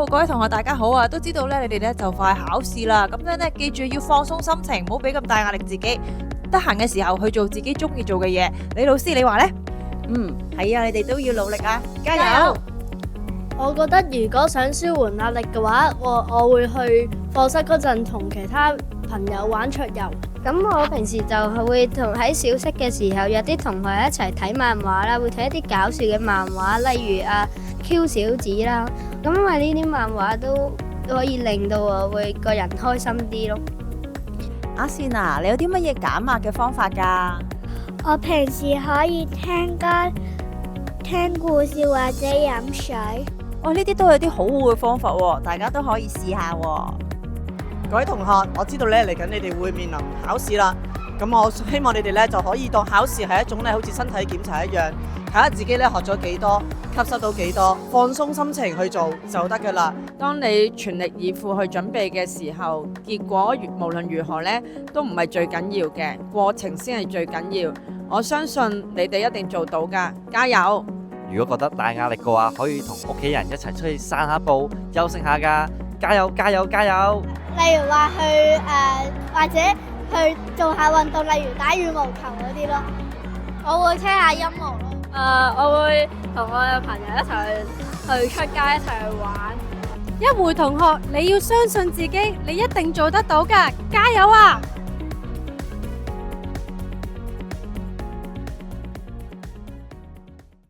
各位同學大家好啊！都知道咧，你哋咧就快考試啦，咁樣咧記住要放鬆心情，唔好俾咁大壓力自己。得閒嘅時候去做自己中意做嘅嘢。李老師你話呢？係啊，你哋都要努力啊，加油！我覺得如果想舒緩壓力嘅話，我會去課室嗰陣同其他朋友玩桌遊。咁我平時就係會喺小息嘅時候約啲同學一齊睇漫畫啦，會睇一啲搞笑嘅漫畫，例如Q 小子啦。咁因為呢啲漫畫都可以令到我會個人開心啲咯。阿善啊，你有啲乜嘢減壓嘅方法㗎？我平時可以聽歌、聽故事或者飲水。哇，呢啲都有啲好好嘅方法喎，大家都可以試下喎。各位同學，我知道咧嚟緊你哋會面臨考試啦，咁我希望你哋咧就可以當考試係一種咧好似身體檢查一樣，睇下自己咧學咗幾多，吸收到幾多，放鬆心情去做就得噶啦。當你全力以赴去準備嘅時候，結果無論如何咧都唔係最緊要嘅，過程先係最緊要。我相信你哋一定做到㗎，加油！如果覺得大壓力嘅話，可以同屋企人一齊出去散下步，休息下㗎，加油加油加油！例如話去或者去做下運動，例如打羽毛球嗰啲咯。我會聽下音樂咯。我會同我嘅朋友一齊去出街一齊去玩。一會同學，你要相信自己，你一定做得到㗎，加油啊！